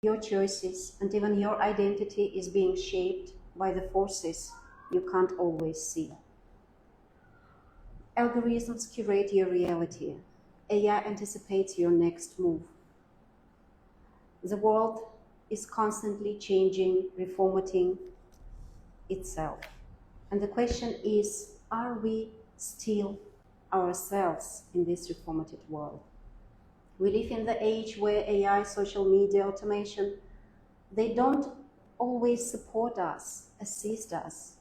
Your choices and even your identity is being shaped by the forces you can't always see. Algorithms curate your reality. AI anticipates your next move. The world is constantly changing, reformatting itself. And the question is, are we still ourselves in this reformatted world? We live in the age where AI, social media, automation, they don't always support us, assist us.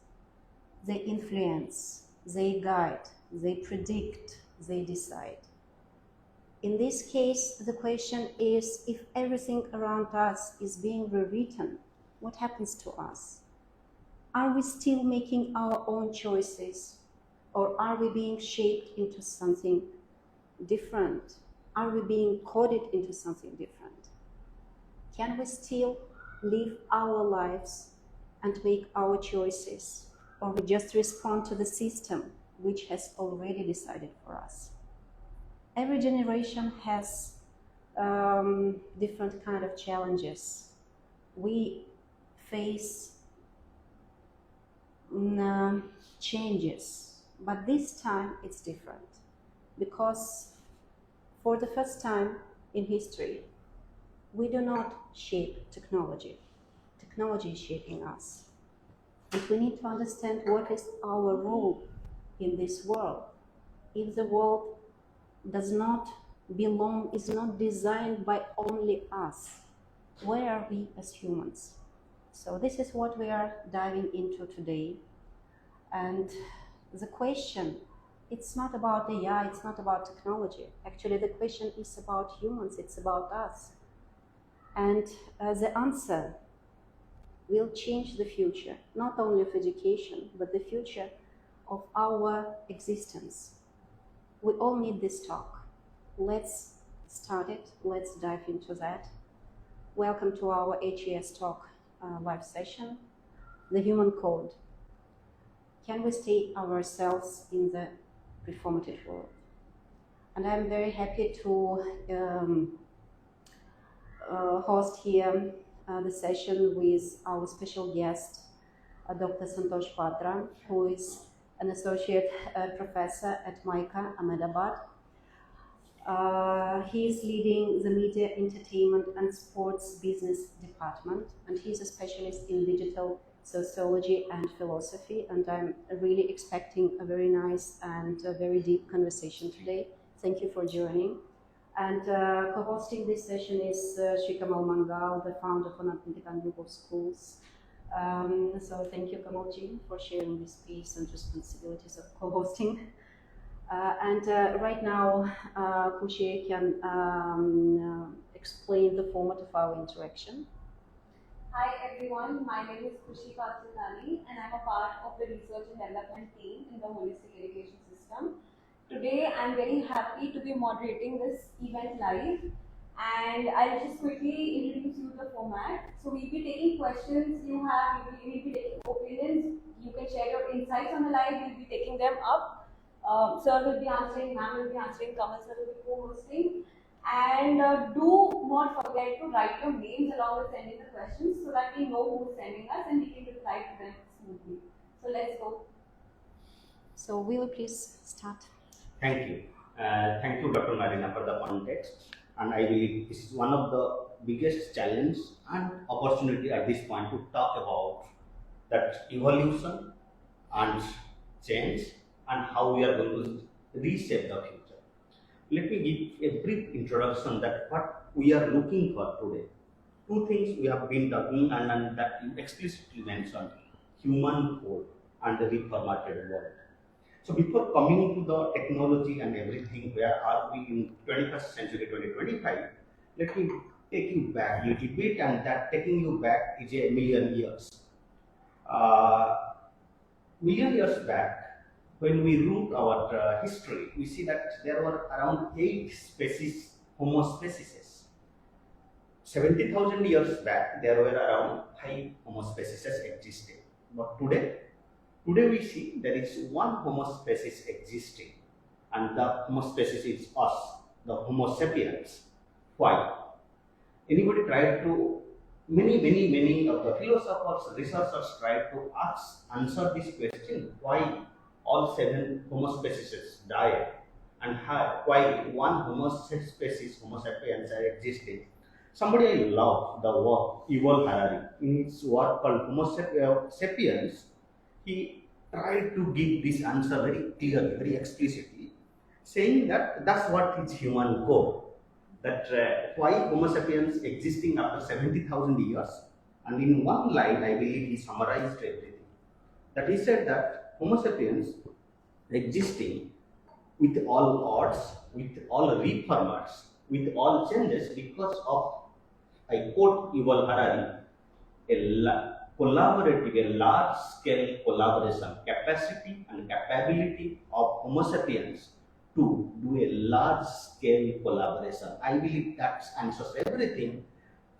They influence, they guide, they predict, they decide. In this case, the question is, if everything around us is being rewritten, what happens to us? Are we still making our own choices, or are we being shaped into something different? Are we being coded into something different? Can we still live our lives and make our choices, or we just respond to the system which has already decided for us? Every generation has different kind of challenges. We face changes, but this time it's different, because for the first time in history, we do not shape technology. Technology is shaping us. And we need to understand what is our role in this world. If the world does not belong, is not designed by only us, where are we as humans? So this is what we are diving into today. And the question, it's not about AI, it's not about technology. Actually, the question is about humans, it's about us. And the answer will change the future, not only of education, but the future of our existence. We all need this talk. Let's start it, let's dive into that. Welcome to our HES Talk live session, The Human Code. Can we stay ourselves in the reformative world? And I'm very happy to host here the session with our special guest, Dr. Santosh Patra, who is an associate professor at MICA, Ahmedabad. He is leading the Media, Entertainment and Sports Business Department, and he's a specialist in digital sociology and philosophy, and I'm really expecting a very nice and a very deep conversation today. Thank you for joining. And co-hosting this session is Kamal Mangal, the founder of Anand Niketan Group of Schools. So thank you, Kamalji, for sharing this piece and responsibilities of co-hosting. Right now, Kushi can explain the format of our interaction. Hi everyone, my name is Kushi and I'm a part of the research and development team in the holistic education system. Today I'm very happy to be moderating this event live, and I'll just quickly introduce you the format. So we'll be taking questions you have, we'll be taking opinions, you can share your insights on the live, we'll be taking them up. Sir will be answering, ma'am will be answering, Kamal sir will be co-hosting. And do not forget to write your names along with sending the questions so that we know who is sending us and we can reply to them smoothly. So let's go. So will you please start? Thank you. Thank you, Dr. Marina, for the context. And I believe this is one of the biggest challenge and opportunity at this point to talk about that evolution and change and how we are going to reshape the future. Let me give a brief introduction that what we are looking for today. Two things we have been talking and that you explicitly mentioned, human code and the reformatted world. So before coming to the technology and everything, where are we in 21st century 2025, let me take you back a little bit, and that taking you back is a million years. Million years back, when we look our history, we see that there were around 8 species, Homo species. 70,000 years back, there were around 5 Homo species existing. But today we see there is one Homo species existing, and the Homo species is us, the Homo sapiens. Why? Anybody tried to many of the philosophers, researchers try to answer this question: why all seven Homo species died, and why one Homo species, Homo sapiens, are existing. Somebody I love the work Yuval Harari in his work called Homo sapiens. He tried to give this answer very clearly, very explicitly, saying that that's what is human core, that why Homo sapiens existing after 70,000 years. And in one line, I believe he summarized everything. That he said that Homo sapiens existing with all odds, with all reformats, with all changes because of, I quote Yuval Harari, collaborative, a large scale collaboration, capacity and capability of Homo sapiens to do a large scale collaboration. I believe that answers everything.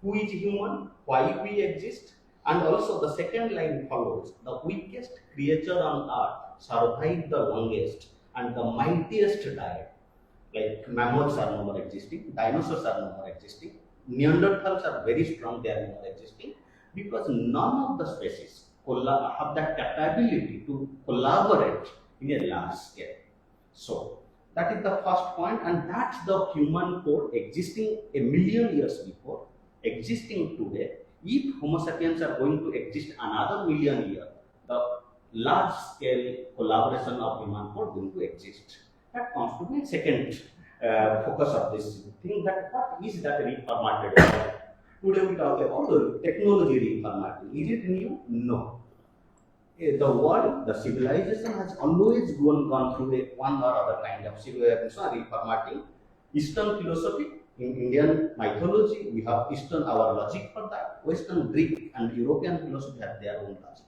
Who is human, why we exist, and also the second line follows: the weakest creature on earth survived the longest, and the mightiest died. Like mammals are no more existing, dinosaurs are no more existing, Neanderthals are very strong, they are no more existing, because none of the species have that capability to collaborate in a large scale. So that is the first point, and that's the human code existing a million years before, existing today. If Homo sapiens are going to exist another million years, the large scale collaboration of human code going to exist. That comes to my second focus of this thing, that what is that reformatted world? Today we talk about the technology reformatting. Is it new? No. The world, the civilization has always gone through one or other kind of civilization reformatting. Eastern philosophy, in Indian mythology, we have Eastern, our logic for that. Western, Greek and European philosophy have their own logic.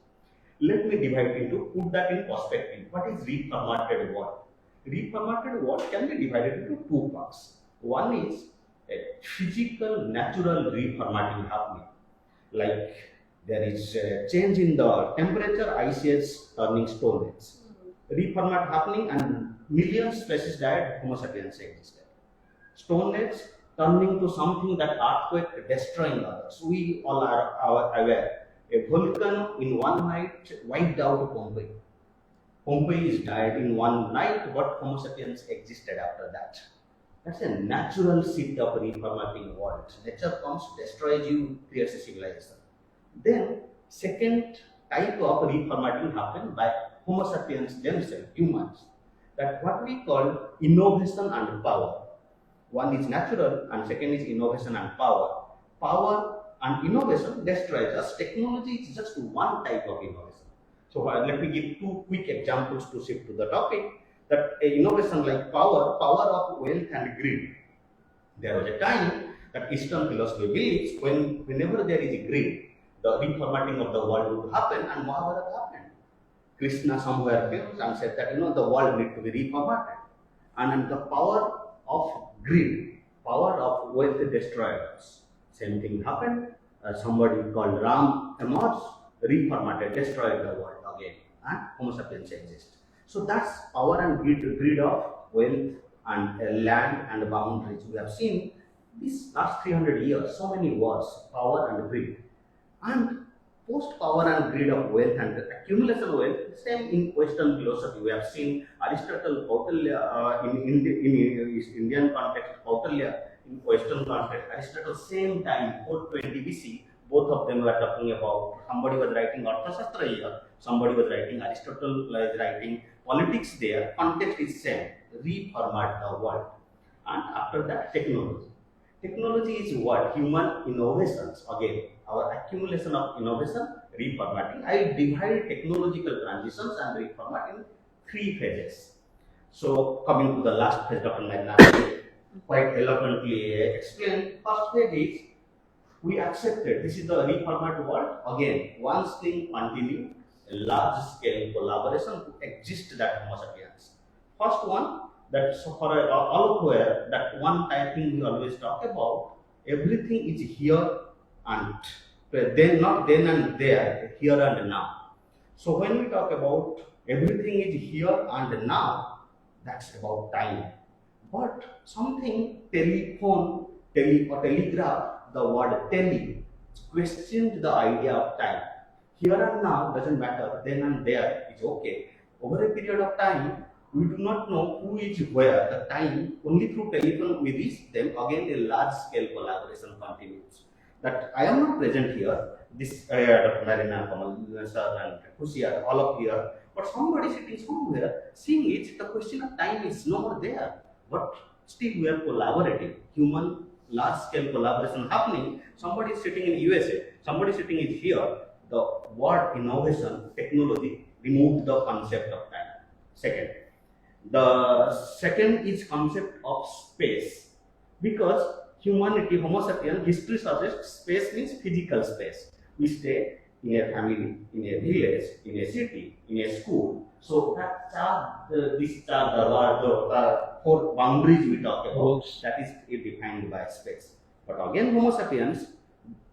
Let me divide into, put that in perspective. What is reformatted world? Reformatted world can be divided into two parts. One is a physical, natural reformatting happening. Like there is a change in the temperature, ice age turning stone age. Reformat happening and millions species died, Homo sapiens existed. Stone age turning to something that earthquake destroying others. We all are aware. A volcano in one night wiped out Pompeii. Pompeii is died in one night, but Homo sapiens existed after that. That's a natural seed of reformatting world. Nature comes, destroys you, creates a civilization. Then, second type of reformatting happened by Homo sapiens themselves, humans. That what we call innovation and power. One is natural and second is innovation and power. Power and innovation destroys us. Technology is just one type of innovation. So let me give two quick examples to shift to the topic. That innovation like power of wealth and greed. There was a time that Eastern philosophy believes whenever there is a greed, the reformatting of the world would happen, and Mahabharata happened. Krishna somewhere came and said that the world needs to be reformatted, and the power of greed, power of wealth destroyed us. Same thing happened. Somebody called Ram emerged, reformatted, destroyed the world again, and Homo sapiens exist. So that's power and greed of wealth and land and boundaries. We have seen these last 300 years so many wars, power and greed, and post power and greed of wealth and accumulation of wealth. Same in Western philosophy. We have seen Aristotle, Kautilya in Indian context, Kautilya in Western context. Aristotle, same time, 420 BC. Both of them were talking about, somebody was writing Arthashastra here, somebody was writing, Aristotle was writing politics there, context is same, reformat the world. And after that, technology. Technology is what? Human innovations, again, our accumulation of innovation, reformatting. I divide technological transitions and reformat in three phases. So coming to the last phase, Dr. Marina quite eloquently explained. First phase is, we accepted this is the reformat world. Again, one thing continue, a large scale collaboration to exist that Homo sapiens. First one, that so for all where that one type thing we always talk about, everything is here and then, not then and there, here and now. So when we talk about everything is here and now, that's about time. But something telephone, or telegraph, the word tele, questioned the idea of time. Here and now doesn't matter, then and there is okay. Over a period of time, we do not know who is where. The time, only through telephone we reach them. Again, a large scale collaboration continues. That I am not present here, this Dr. Marina, Kamal, sir, and Hushiyar, all of here, but somebody sitting somewhere seeing it, the question of time is no more there. But still we are collaborating. Human large scale collaboration happening. Somebody is sitting in USA, somebody sitting is here. The word innovation, technology removed the concept of time. Second, the second is concept of space, because humanity, Homo sapiens, history suggests space means physical space. We stay in a family, in a village, in a city, in a school. So that's these are the four boundaries we talk about. That is defined by space. But again, Homo sapiens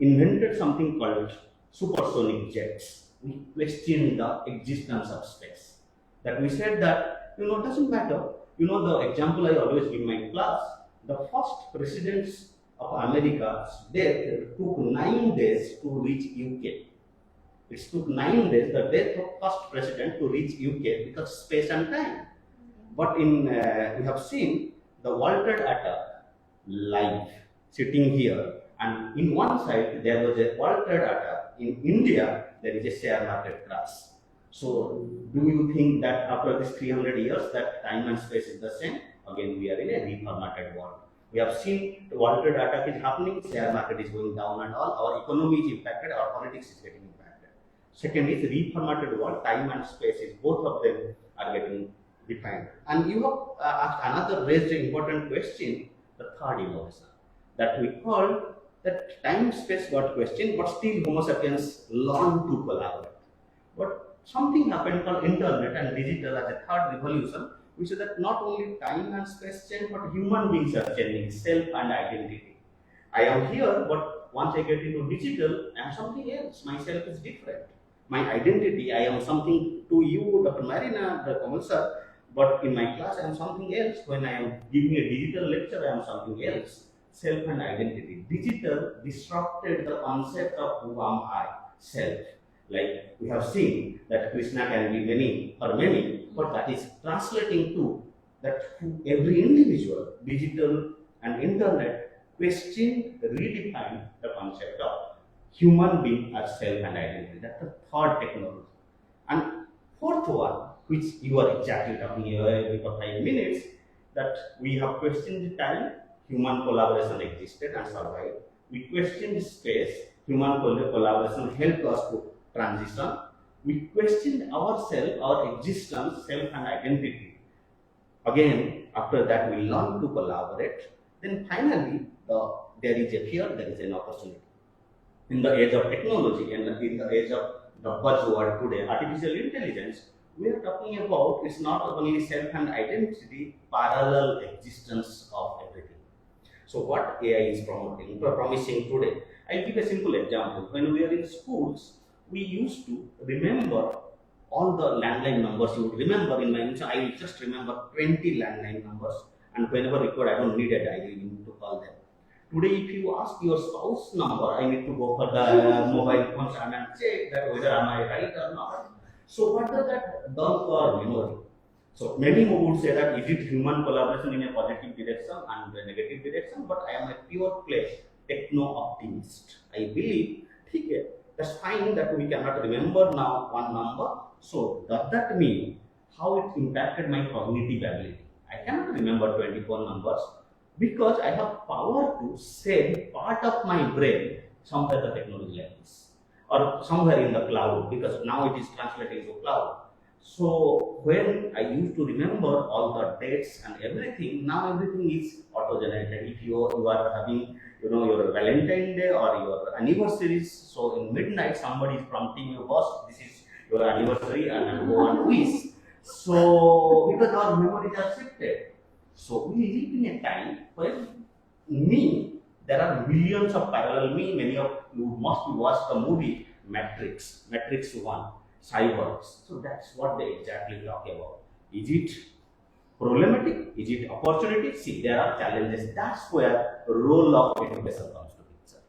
invented something called supersonic jets. We questioned the existence of space. That we said that, it doesn't matter. The example I always give my class, the first presidents of America, they took 9 days to reach UK. It took 9 days, the death of first president, to reach UK because space and time. But we have seen the altered attack live sitting here, and in one side there was a altered attack. In India, there is a share market crash. So, do you think that after this 300 years, that time and space is the same? Again, we are in a reformatted world. We have seen the altered attack is happening, share market is going down and all, our economy is impacted, our politics is getting impacted. Second is reformatted world, time and space is, both of them are getting defined. And you have asked another raised an important question, the third innovation, that we call that time space got questioned, but still Homo sapiens learned to collaborate. But something happened called internet and digital as a third revolution, which is that not only time and space change, but human beings are changing, self and identity. I am here, but once I get into digital, I am something else. Myself is different. My identity, I am something to you, Dr. Marina, the Kamal sir, but in my class I am something else. When I am giving a digital lecture, I am something else. Self and identity. Digital disrupted the concept of who am I, self. Like we have seen that Krishna can be many or many, but that is translating to that every individual, digital and internet, questioned, redefined the concept of human being as self and identity. That's the third technology. And fourth one, which you are exactly talking about 5 minutes, that we have questioned time, human collaboration existed and survived. We questioned space, human collaboration helped us to transition. We questioned ourselves, our existence, self and identity. Again, after that we learn to collaborate. Then finally, there is a fear, there is an opportunity. In the age of technology and in the age of the buzzword today, artificial intelligence, we are talking about it's not only self and identity, parallel existence of everything. So what AI is promising today? I'll give a simple example. When we are in schools, we used to remember all the landline numbers. You would remember in my I will just remember 20 landline numbers, and whenever required, I don't need a diary, you need to call them. Today, if you ask your spouse number, I need to go for the mobile phone and check that whether am I right or not. So what does that do for memory? So many would say that is it human collaboration in a positive direction and a negative direction, but I am a pure play techno optimist. I believe, okay, that's fine that we cannot remember now one number. So does that mean how it impacted my cognitive ability? I cannot remember 24 numbers because I have power to send part of my brain somewhere the technology like this or somewhere in the cloud, because now it is translated into cloud. So when I used to remember all the dates and everything, now everything is auto-generated. If you are having your Valentine Day or your anniversaries, so in midnight somebody is prompting you, boss, this is your anniversary and go and wish. So because our memories are shifted. So we live in a time where there are millions of parallel me. Many of you must watch the movie Matrix 1. Cyborgs. So that's what they exactly talk about. Is it problematic? Is it opportunity? See, there are challenges. That's where the role of education comes to picture.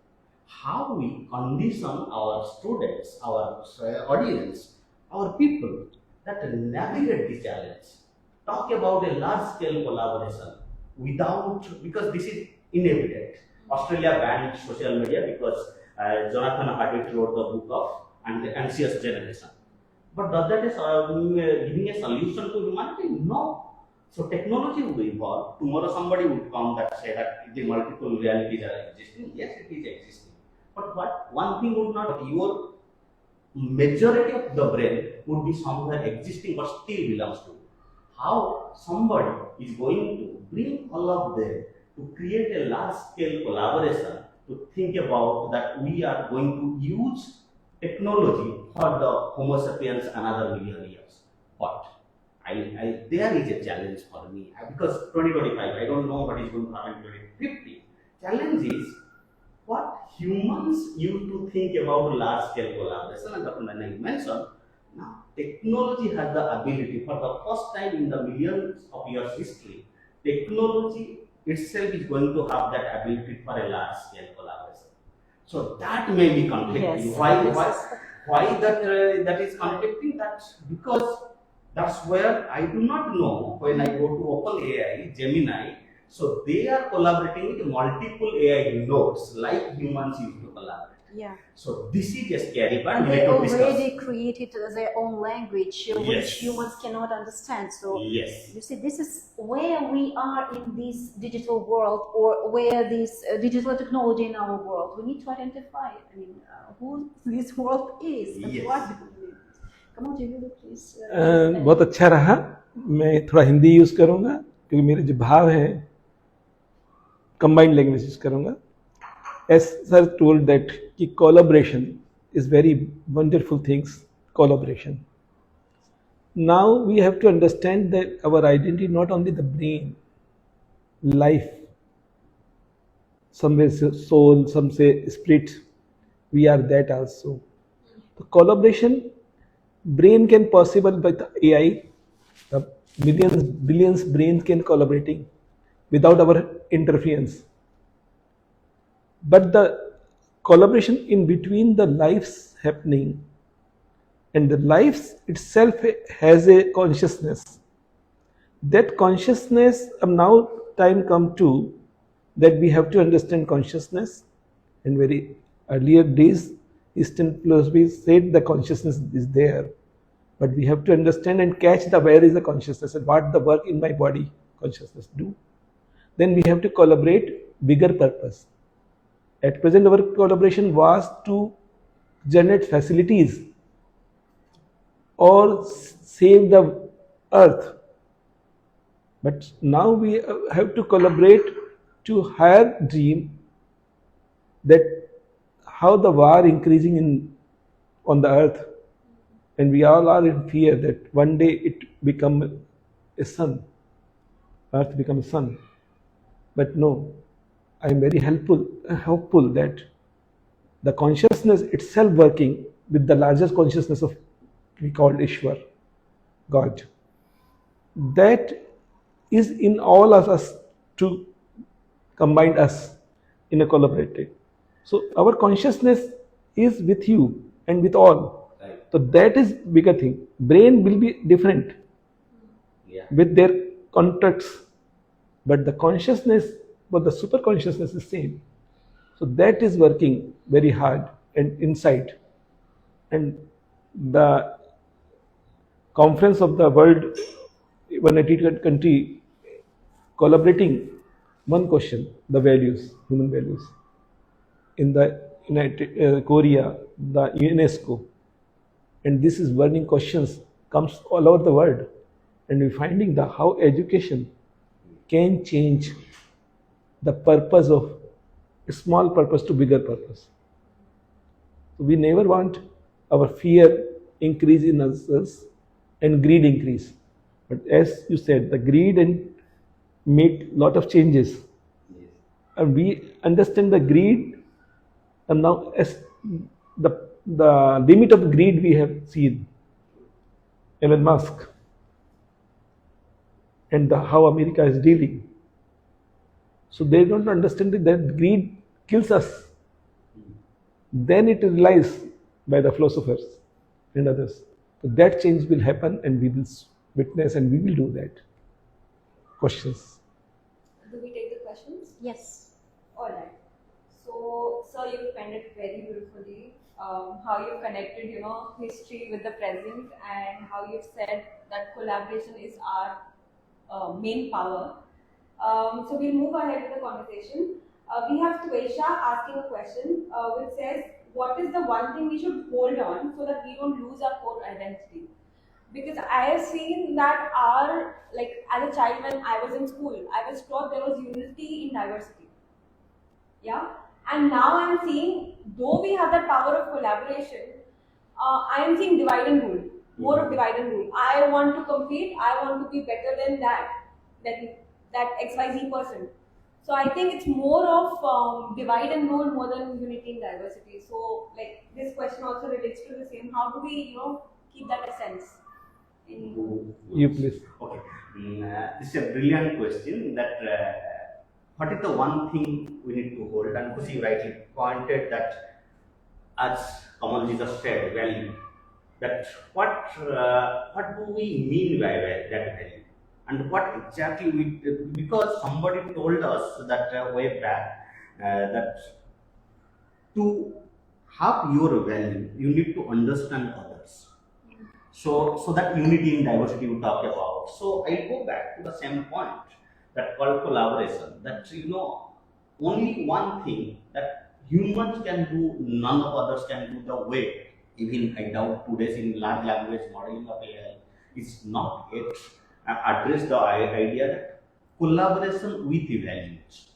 how we condition our students, our audience, our people that navigate the challenge. Talk about a large scale collaboration without, because this is inevident. Australia banned social media because Jonathan Haidt wrote the book of and the anxious generation. But does that is giving a solution to humanity? No. So technology will evolve. Tomorrow somebody would come that say that the multiple realities are existing. Yes, it is existing. But what one thing would not, your majority of the brain would be somewhere existing but still belongs to. How somebody is going to bring all of them to create a large scale collaboration to think about that we are going to use technology for the Homo sapiens another million years. But there is a challenge for me because 2025, I don't know what is going to happen 2050. Challenge is what humans used to think about large scale collaboration, and Dr. Mangal mentioned. Now, technology has the ability for the first time in the millions of years history. Technology itself is going to have that ability for a large scale collaboration. So that may be conflicting. Yes. Why that is conflicting? That's because that's where I do not know when I go to OpenAI, Gemini. So they are collaborating with multiple AI nodes like humans used to collaborate. Yeah. So this is a scary part. And they already created their own language, Yes. which humans cannot understand. So Yes. you see, this is where we are in this digital world, or where this digital technology in our world. We need to identify, who this world is and Yes. what. Kamal, you will please. बहुत अच्छा रहा. मैं थोड़ा Hindi use करूंगा क्योंकि मेरे जो भाव हैं कंबाइंड लैंग्वेज यूज करूंगा. As sir told that collaboration is very wonderful things. Collaboration. Now we have to understand that our identity not only the brain, life. Some say soul, some say spirit. We are that also. The collaboration, brain can possible with AI. The millions, billions brains can collaborating without our interference. But the collaboration in between the lives happening, and the lives itself has a consciousness. That consciousness, now time come to that we have to understand consciousness. In very earlier days, Eastern philosophy said the consciousness is there, but we have to understand and catch the where is the consciousness and what the work in my body consciousness do. Then we have to collaborate bigger purpose. At present, our collaboration was to generate facilities or save the earth. But now we have to collaborate to higher dream that how the war increasing on the earth, and we all are in fear that one day it become a sun, earth become a sun. But no, I am very hopeful that the consciousness itself working with the largest consciousness of we call Ishwar, God, that is in all of us to combine us in a collaborative. So our consciousness is with you and with all. Right. So that is bigger thing. Brain will be different with their contacts, but the consciousness, but the super consciousness is same. So that is working very hard and inside. And the conference of the world 180 country collaborating one question, the values, human values. In the United Korea, the UNESCO, and this is burning questions comes all over the world, and we're finding the how education can change the purpose of a small purpose to bigger purpose. So we never want our fear increase in us and greed increase. But as you said, the greed and make lot of changes. Yes. And we understand the greed, and now as the limit of greed we have seen. Elon Musk and how America is dealing. So they don't understand that greed kills us. then it is realized by the philosophers and others. So that change will happen and we will witness and we will do that. Questions? Do we take the questions? Yes. All right. So, sir, you penned it very beautifully. How you connected, history with the present, and how you've said that collaboration is our main power. So we'll move ahead with the conversation. We have Tuesha asking a question which says, what is the one thing we should hold on so that we don't lose our core identity? Because I have seen that as a child when I was in school, I was taught there was unity in diversity. Yeah, and now I'm seeing, though we have that power of collaboration, I am seeing divide and rule, more of divide and rule. I want to compete, I want to be better than that XYZ person. So I think it's more of divide and rule more than unity and diversity. So like this question also relates to the same. How do we, keep that essence? You please. Okay. This is a brilliant question that what is the one thing we need to hold? And Kushi rightly pointed that, as Kamal just said, value. That what do we mean by that value? And what exactly because somebody told us that way back that to have your value, you need to understand others. So that unity and diversity we talk about. So I go back to the same point that called collaboration. That only one thing that humans can do, none of others can do the way. Even I doubt today's in large language modeling of AI is not yet address the idea that collaboration with values.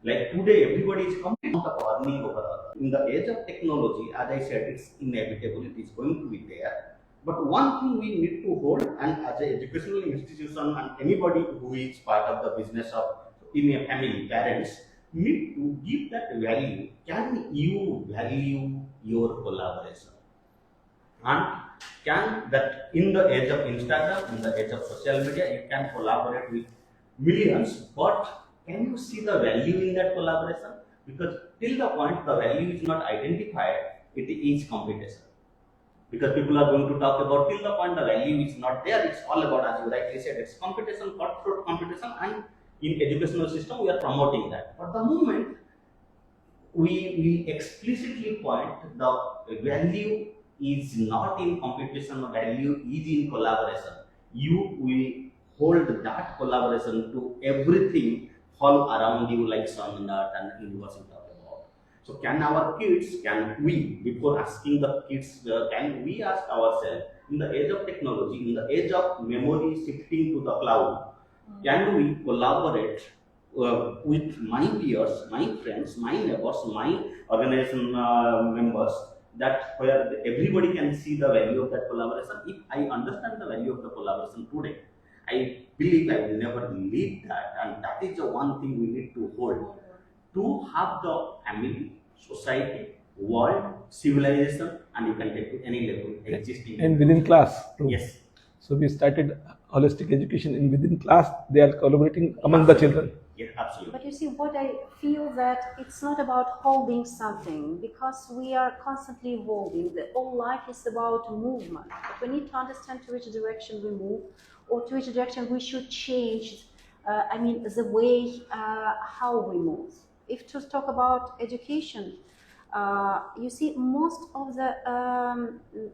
Like today, everybody is complete of earning over. In the age of technology, as I said, it's inevitable. It is going to be there. But one thing we need to hold, and as an educational institution, and anybody who is part of the business of in a family, parents need to give that value. Can you value your collaboration? And can that in the age of Instagram, in the age of social media, you can collaborate with millions, but can you see the value in that collaboration? Because till the point the value is not identified, it is competition. Because people are going to talk about till the point the value is not there, it's all about, as you rightly said, it's competition, cutthroat competition, and in educational system we are promoting that. But the moment we explicitly point the value is not in competition, the value is in collaboration. We hold that collaboration to everything fall around you like sun and earth and universe we talk about. So can our kids, can we, before asking the kids, can we ask ourselves, in the age of technology, in the age of memory shifting to the cloud, can we collaborate with my peers, my friends, my neighbors, my organization members, that where everybody can see the value of that collaboration? If I understand the value of the collaboration today, I believe I will never leave that, and that is the one thing we need to hold. To have the family, society, world, civilization, and you can take to any level existing. And within class too. Yes. So we started holistic education, and within class they are collaborating among the children. Yes, absolutely. But you see, what I feel that it's not about holding something, because we are constantly evolving. The whole life is about movement. But we need to understand to which direction we move, or to which direction we should change. The way how we move. If to talk about education, you see, most of the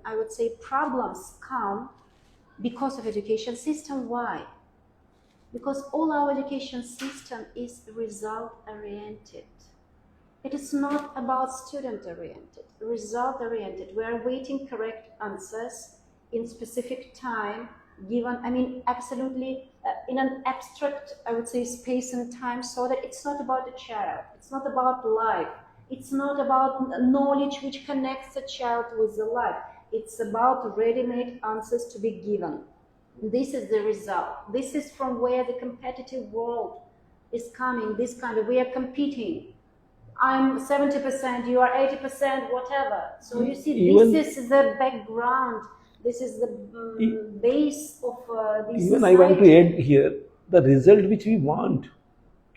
I would say problems come because of education system. Why? Because all our education system is result-oriented. It is not about student-oriented, result-oriented. We are waiting correct answers in specific time, given, absolutely in an abstract, I would say, space and time, so that it's not about the child, it's not about life, it's not about knowledge which connects the child with the life. It's about ready-made answers to be given. This is the result. This is from where the competitive world is coming. This kind of, we are competing. I'm 70%, you are 80%, whatever. So you see, this is the background. This is the base of this Even society. I want to add here, the result which we want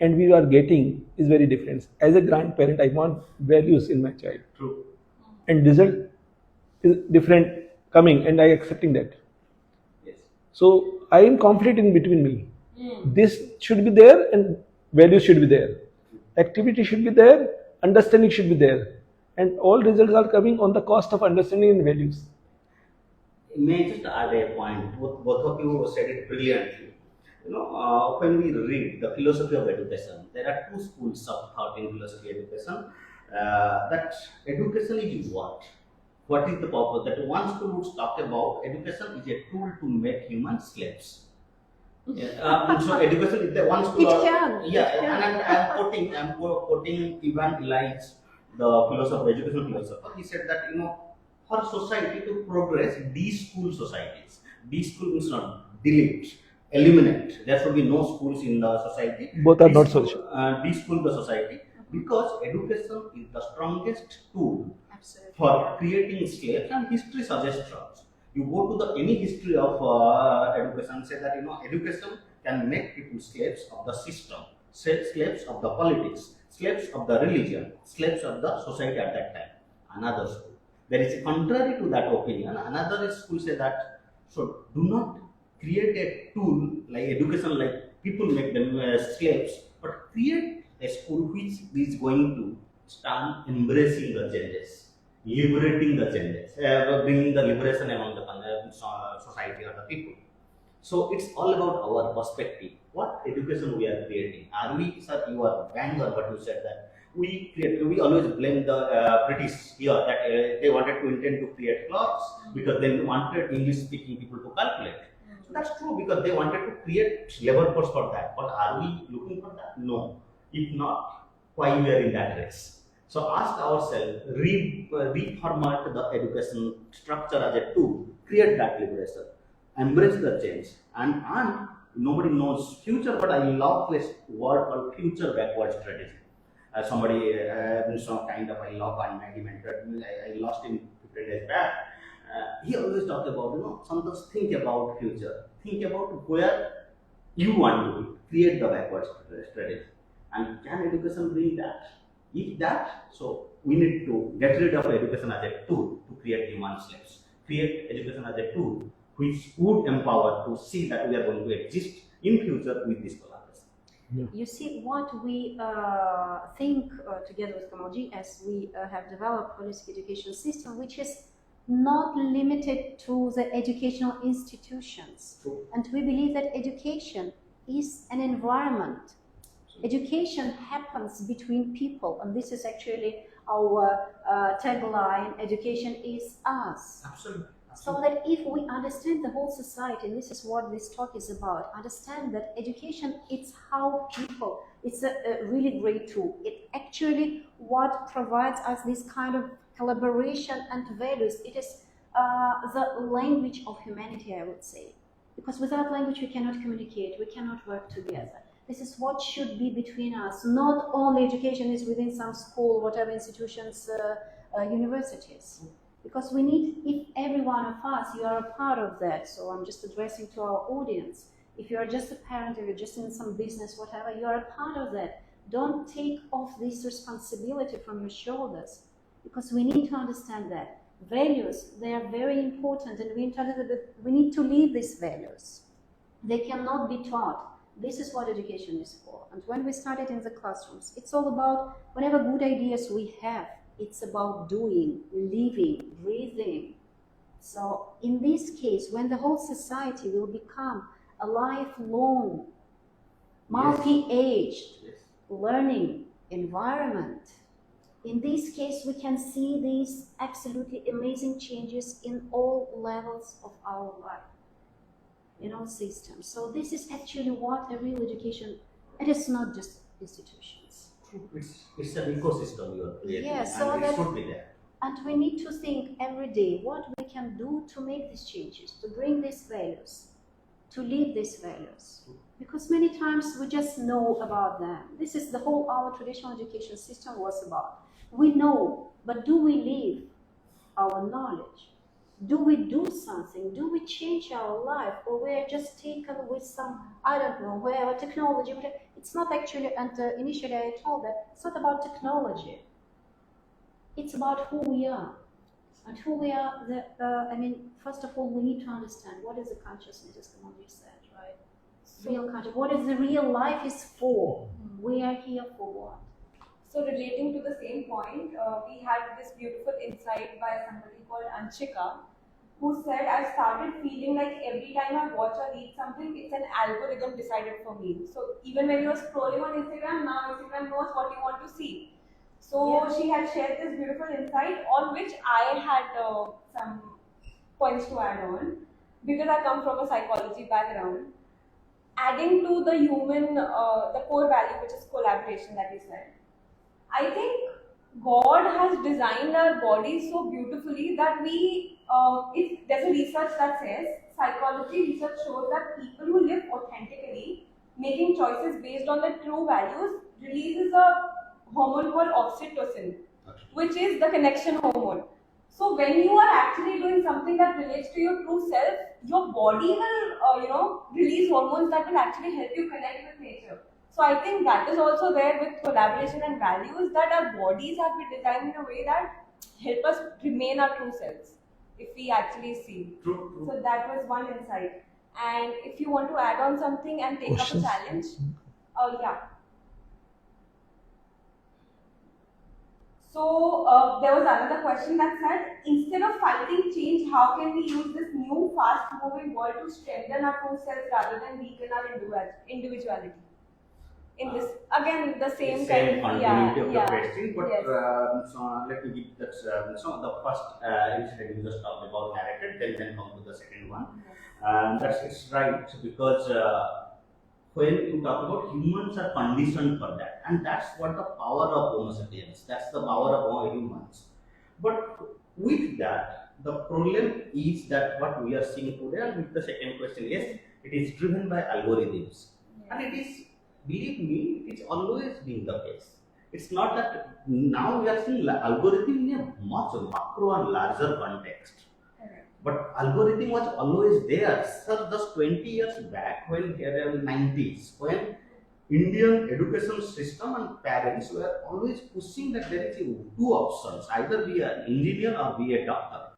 and we are getting is very different. As a grandparent, I want values in my child. True. and result is different coming, and I accepting that. Yes. So I am conflicting between me. This should be there and values should be there. Activity should be there, understanding should be there. And all results are coming on the cost of understanding and values. May I just add a point? Both of you said it brilliantly. When we read the philosophy of education, there are two schools of thought in philosophy education. That education is what? What is the purpose? That one school would talk about education is a tool to make human slaves. So education is the one school. It can. Yeah, It can. and I'm quoting Ivan Illich, the philosopher, educational philosopher. He said that for society to progress, de-school societies. De-school means not delete, eliminate. There should be no schools in the society. Both are not solution. De-school the society because education is the strongest tool Absolutely. for creating slaves, and history suggests us. You go to the any history of education, say that education can make people slaves of the system, slaves of the politics, slaves of the religion, slaves of the society at that time. Another school. There is a contrary to that opinion. Another school say that so do not create a tool like education, like people make them slaves, but create a school which is going to stand embracing the changes, liberating the changes, bringing the liberation among the society or the people. So it's all about our perspective. What education we are creating? Are we, sir? You are bang on what you said that we always blame the British here that they wanted to intend to create clocks because they wanted English speaking people to calculate. So that's true because they wanted to create labor force for that. But are we looking for that? No. If not, why we are in that race? So ask ourselves, reformat the education structure as a tool, create that liberation, embrace the change, and nobody knows future, but I love this word called future backward strategy. Somebody, kind of I love and he mentored me. I lost him 15 days back. He always talked about, sometimes think about future, think about where you want to be, create the backward strategy. And can education bring that? If that, so we need to get rid of education as a tool to create human slaves. Create education as a tool which would empower to see that we are going to exist in future with this collaboration. Yeah. You see, what we think together with Kamalji as we have developed holistic education system, which is not limited to the educational institutions. True. And we believe that education is an environment. Education happens between people, and this is actually our tagline, education is us. Absolutely. So that if we understand the whole society, and this is what this talk is about, understand that education, it's how people, it's a really great tool. It actually what provides us this kind of collaboration and values. It is the language of humanity, I would say. Because without language we cannot communicate, we cannot work together. This is what should be between us. Not only education is within some school, whatever institutions, universities. Because we need, if every one of us, you are a part of that, so I'm just addressing to our audience. If you are just a parent, or you're just in some business, whatever, you are a part of that. Don't take off this responsibility from your shoulders, because we need to understand that. Values, they are very important, and we need to live these values. They cannot be taught. This is what education is for. And when we started in the classrooms, it's all about whatever good ideas we have, it's about doing, living, breathing. So in this case, when the whole society will become a lifelong, multi-aged, learning environment, in this case, we can see these absolutely amazing changes in all levels of our life, in all systems. So this is actually what a real education, it is not just institutions. It's an ecosystem you are creating, Yes, and it should be there. And we need to think every day what we can do to make these changes, to bring these values, to live these values. Because many times we just know about them. This is the whole our traditional education system was about. We know, but do we live our knowledge? Do we do something? Do we change our life? Or we're just taken with some, I don't know, whatever technology. It's not actually, and initially I told that, it's not about technology. It's about who we are. And who we are, first of all, we need to understand what is the consciousness, as Kamal said, right? Real consciousness. What is the real life is for? We are here for what? So relating to the same point, we had this beautiful insight by somebody called Anshika, who said, I started feeling like every time I watch or read something, it's an algorithm decided for me. So even when you're scrolling on Instagram, now Instagram knows what you want to see. So she had shared this beautiful insight on which I had some points to add on, because I come from a psychology background. Adding to the human, the core value, which is collaboration that we said. I think God has designed our bodies so beautifully that there's a research that says, psychology research shows that people who live authentically, making choices based on their true values, releases a hormone called oxytocin, which is the connection hormone. So when you are actually doing something that relates to your true self, your body will, release hormones that will actually help you connect with nature. So I think that is also there with collaboration and values, that our bodies have been designed in a way that help us remain our true selves, if we actually see. True. So that was one insight. And if you want to add on something and take up a challenge, yeah. So there was another question that said, instead of fighting change, how can we use this new fast-moving world to strengthen our true selves rather than weaken our individuality? In this, again, the same continuity of the yeah. question, but Yes. so let me give that. So the first incident you just talked about narrated, then come to the second one. And it's right, because when you talk about, humans are conditioned for that, and that's what the power of Homo sapiens. That's the power of all humans. But with that, the problem is that what we are seeing today, and with the second question, yes, it is driven by algorithms, and it is. Believe me, it's always been the case. It's not that now we are seeing algorithm in a much macro and larger context. But algorithm was always there. Sir, just 20 years back, when in the 90s, when Indian education system and parents were always pushing that there is two options, either be an engineer or be a doctor.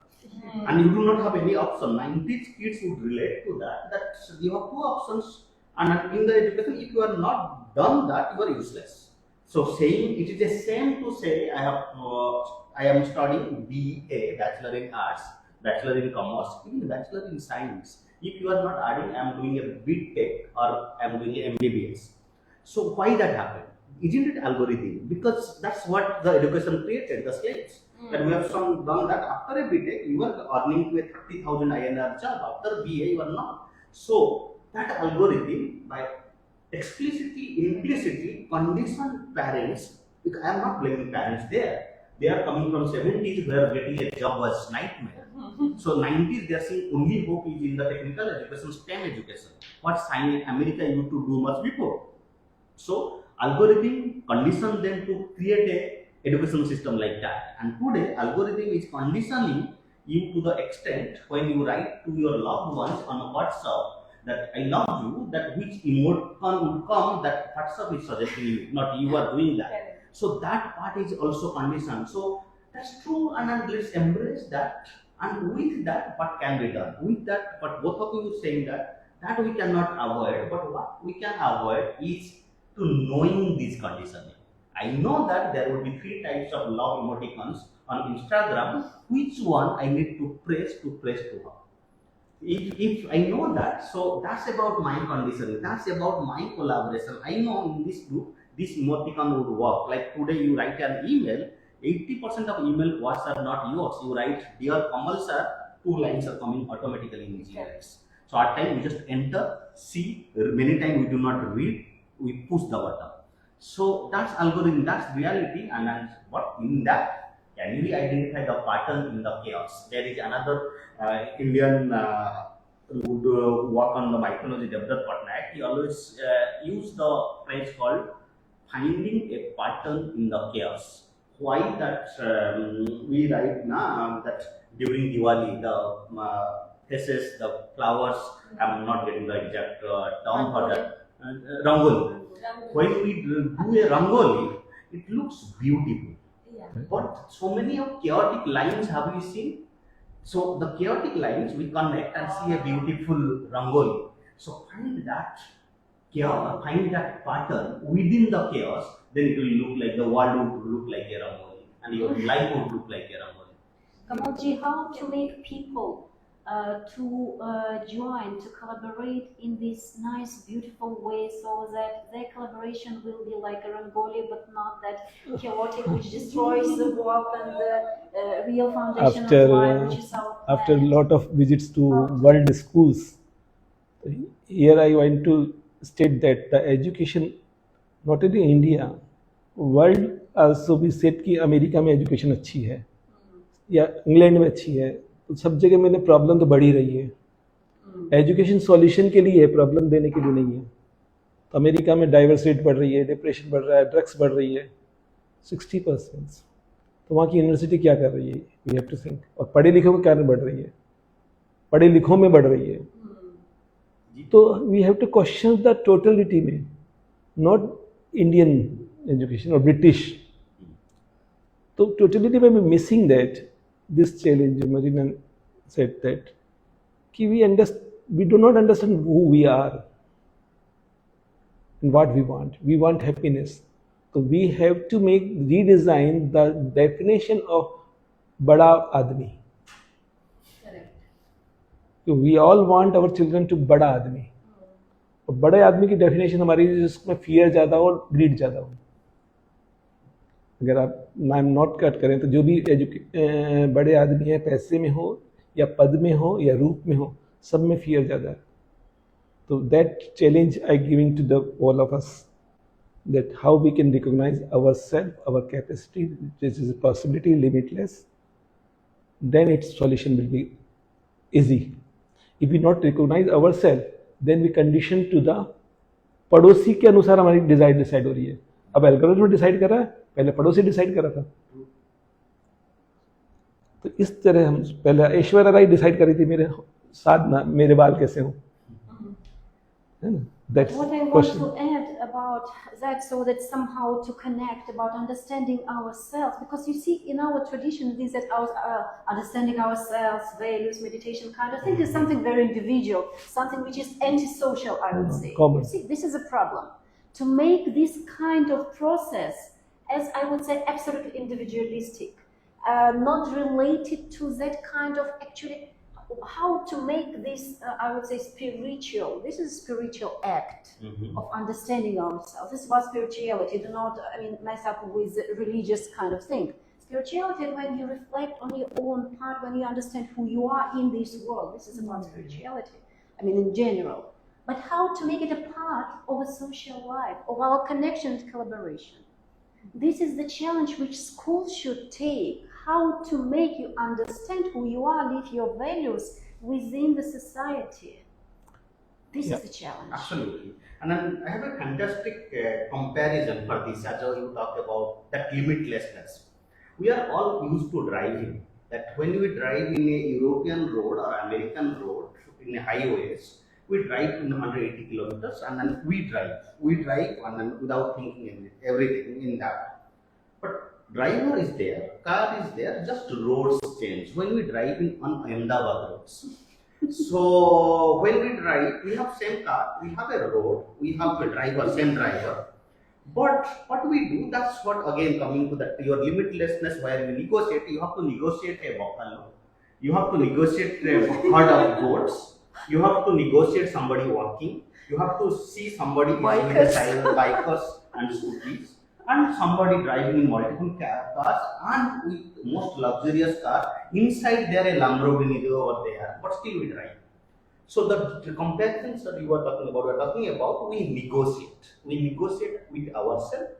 And you do not have any option. 90s kids would relate to that you have two options. And in the education, if you are not done that, you are useless. So saying it is the same to say I am studying BA, Bachelor in Arts, Bachelor in Commerce, even Bachelor in Science. If you are not adding, I am doing a BTech or I am doing a MBBS. So why that happened? Isn't it algorithm? Because that's what the education created, the slaves. That we have done that after a BTech, you are earning to a 30,000 INR job. After BA, you are not. So that algorithm, by implicitly condition parents, because I am not blaming parents there. They are coming from 70s where getting a job was nightmare. So 90s they are saying only hope is in the technical education, STEM education. What science America used to do much before. So algorithm condition them to create a education system like that. And today algorithm is conditioning you to the extent when you write to your loved ones on WhatsApp that I love you, that which emoticon would come, that WhatsApp is suggesting you, not you are doing that. So that part is also conditioned. So that's true, and let's embrace that. And with that, what can be done? With that, but both of you saying that we cannot avoid. But what we can avoid is to knowing this conditioning. I know that there will be 3 types of love emoticons on Instagram. Which one I need to press to her? If I know that, so that's about my conditioning, that's about my collaboration. I know in this group, this emoticon would work. Like today you write an email, 80% of email words are not yours. You write, dear Kamal sir, 2 lines are coming automatically in GLS. So at time we just enter, see, many times we do not read, we push the button. So that's algorithm, that's reality, and what in that, can we identify the pattern in the chaos? There is another Indian who would work on the mythology, Devdutt Patnaik. He always used the phrase called finding a pattern in the chaos. Why that we write now that during Diwali the faces, the flowers, I'm not getting the exact term for that, Rangoli. When we do a Rangoli, it looks beautiful. But so many of chaotic lines have you seen? So the chaotic lines we connect and see a beautiful rangoli. So find that chaos, find that pattern within the chaos, then it will look like the world would look like a rangoli, and your life would look like a rangoli. Kamalji, how to make people to join, to collaborate in this nice, beautiful way, so that their collaboration will be like a rangoli, but not that chaotic, which destroys the work and the real foundation of life, which is our planet. After a lot of visits to world schools, here I want to state that the education, not only in India, world also we said कि America में education अच्छी है या England में अच्छी है, तो सब जगह मैंने प्रॉब्लम तो बढ़ ही रही है. एजुकेशन सॉल्यूशन के लिए है, प्रॉब्लम देने के लिए नहीं है. तो अमेरिका में डाइवर्स रेट बढ़ रही है, डिप्रेशन बढ़ रहा है, ड्रग्स बढ़ रही है 60%. तो वहाँ की यूनिवर्सिटी क्या कर रही है, वी हैव टू थिंक. और पढ़े लिखों के कारण बढ़ रही है, पढ़े लिखों में बढ़ रही है. तो we have to question the totality में, नॉट इंडियन एजुकेशन और ब्रिटिश. तो टोटलिटी में missing that this challenge. Marina said that कि we do not understand who we are and what we want happiness. तो we have to make redesign the definition of बड़ा आदमी. We all want our children to बड़ा आदमी. और बड़े आदमी की डेफिनेशन हमारी जिसमें फियर ज़्यादा हो और ग्रीड ज़्यादा हो. अगर आप नाम नोट कट करें तो जो भी बड़े आदमी है, पैसे में हो या पद में हो या रूप में हो, सब में फियर ज़्यादा है. तो that challenge I giving to the all of us, that how we can recognize ourselves, our capacity, which is a possibility, limitless, then its solution will be easy. If we not recognize ourselves, then we condition to the पड़ोसी के अनुसार हमारी design decide हो रही है. अब algorithm decide कर रहा है, पहले पड़ोसी डिसाइड कर रहा था. तो इस तरह हम पहले ऐश्वर्या राय डिसाइड कर रही थी मेरे साथ मेरे बाल कैसे हों, है ना. That's what I want to add about that, so that somehow to connect about understanding ourselves, because you see in our tradition this that our understanding ourselves, values, meditation kind of thing is something very individual, something which is antisocial, I would say. Common. You see, this is a problem. To make this kind of process, as I would say, absolutely individualistic, not related to that kind of actually how to make this, I would say, spiritual. This is a spiritual act of understanding ourselves. This is what spirituality. Do not, mess up with religious kind of thing. Spirituality, when you reflect on your own part, when you understand who you are in this world, this is about spirituality. In general. But how to make it a part of a social life, of our connection and collaboration. This is the challenge which schools should take. How to make you understand who you are, live your values within the society. This is the challenge. Absolutely. And then I have a fantastic comparison for this, as you talk about that limitlessness. We are all used to driving. That when we drive in a European road or American road, in a highways, we drive in 180 kilometers and then we drive and then without thinking everything in that. But driver is there, car is there, just roads change. When we drive in on Ahmedabad roads, so when we drive, we have same car, we have a road, we have a driver, same driver. But what we do, that's what again coming to that your limitlessness, where you negotiate. You have to negotiate a buffalo, you have to negotiate a herd of goats, you have to negotiate somebody walking, you have to see somebody bikers and scooties, and somebody driving in multiple cars, and with most luxurious car inside there a Lamborghini over there, but still we drive. So the comparisons that you are talking about, we are talking about we negotiate with ourselves.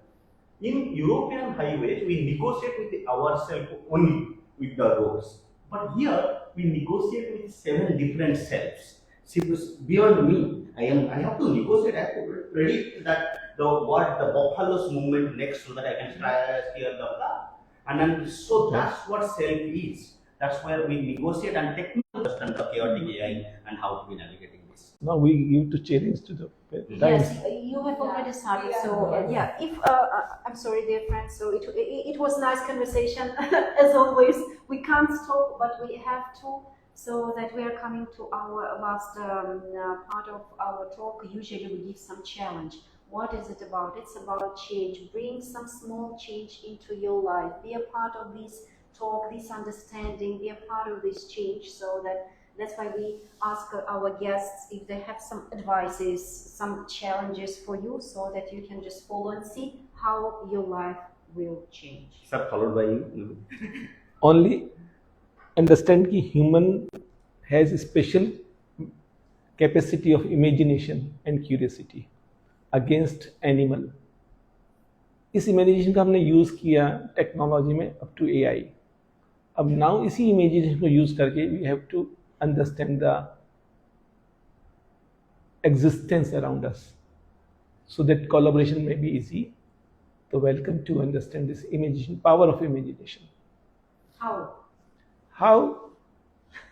In European highways, we negotiate with ourselves only with the roads, but here we negotiate with 7 different selves. See, beyond me, I have to negotiate. I have to predict that the buffalo's movement next, so that I can steer the car. And then, so that's what self is. That's where we negotiate and technically understand the chaotic AI and how to be navigating this. Now we give to challenge to the times. Yes, you have already started. So yeah, if I'm sorry, dear friends. So it was nice conversation as always. We can't stop, but we have to. So that we are coming to our last part of our talk. Usually we give some challenge. What is it about? It's about change. Bring some small change into your life. Be a part of this talk, this understanding. Be a part of this change, so that that's why we ask our guests if they have some advices, some challenges for you, so that you can just follow and see how your life will change. Sir, followed by you. Only understand कि human has a special capacity of imagination and curiosity against animal. इस imagination का हमने use किया technology में up to AI. अब now इसी imagination को use करके we have to understand the existence around us so that collaboration may be easy. So welcome to understand this imagination, power of imagination. How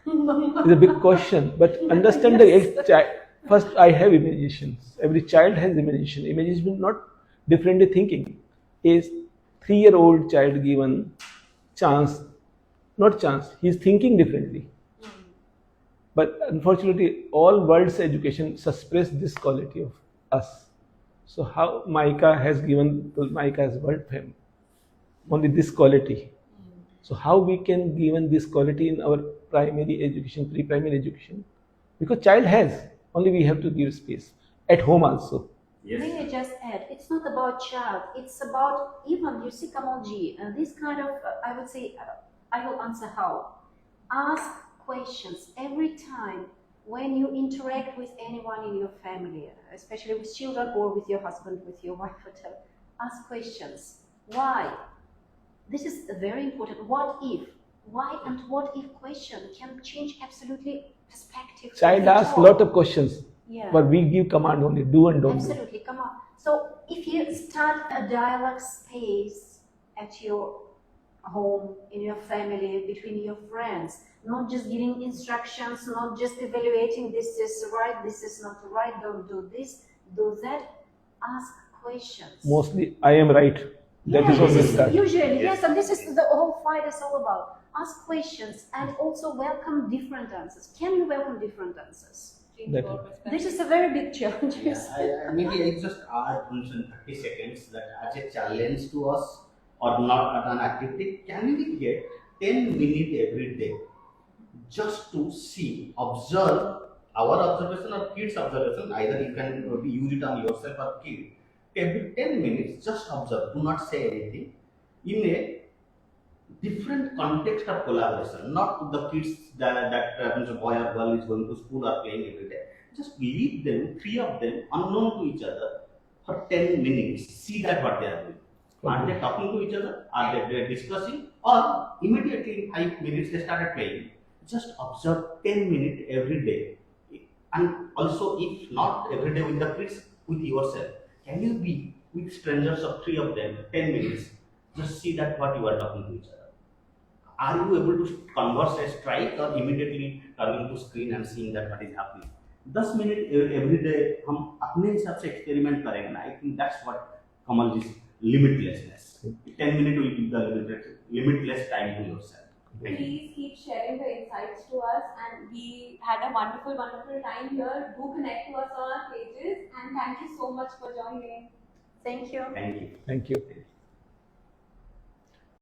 is a big question, but understand the first I have imaginations. Every child has imagination. Imagination is not differently thinking. A 3-year-old child given chance, not chance, he is thinking differently. But unfortunately, all world's education suppress this quality of us. So how MICA has given, MICA has world fame, only this quality. So how we can given this quality in our primary education, pre-primary education? Because child has, only we have to give space. At home also. Yes. May I just add, it's not about child, it's about even, you see Kamalji, this kind of, I would say, I will answer how. Ask questions every time when you interact with anyone in your family, especially with children or with your husband, with your wife, whatever. Ask questions. Why? This is very important. What if? Why and what if question can change absolutely perspective. Child asks a lot of questions, but we give command only, do and don't absolutely, come on. So if you start a dialogue space at your home, in your family, between your friends, not just giving instructions, not just evaluating this is right, this is not right, don't do this, do that. Ask questions. Mostly, I am right. That is what we start. Usually, yes, and this is the whole fight is all about. Ask questions and also welcome different answers. Can you welcome different answers? This is a very big challenge. Yeah, maybe I just add in 30 seconds that as a challenge to us or not at an activity, can we get 10 minutes every day just to see, observe our observation or kids' observation, either you can use it on yourself or kid. Every 10 minutes, just observe, do not say anything in a different context of collaboration, not the kids that means a boy or girl is going to school or playing every day. Just leave them, 3 of them, unknown to each other for 10 minutes, see that what they are doing. Are they talking to each other? Are they discussing? Or immediately in 5 minutes they started playing. Just observe 10 minutes every day. And also, if not every day with the kids, with yourself. Can you be with strangers of 3 of them, 10 minutes? Just see that what you are talking to each other. Are you able to converse a strike or immediately turning to screen and seeing that what is happening? 10 minutes every day, हम अपने हिसाब से experiment करेंगे ना. I think that's what Kamal is limitlessness. 10 minutes will give the limitless time to yourself. Please keep sharing the insights to us, and we had a wonderful time here. Do connect to us on our pages, and thank you so much for joining. Thank you. Thank you. Thank you.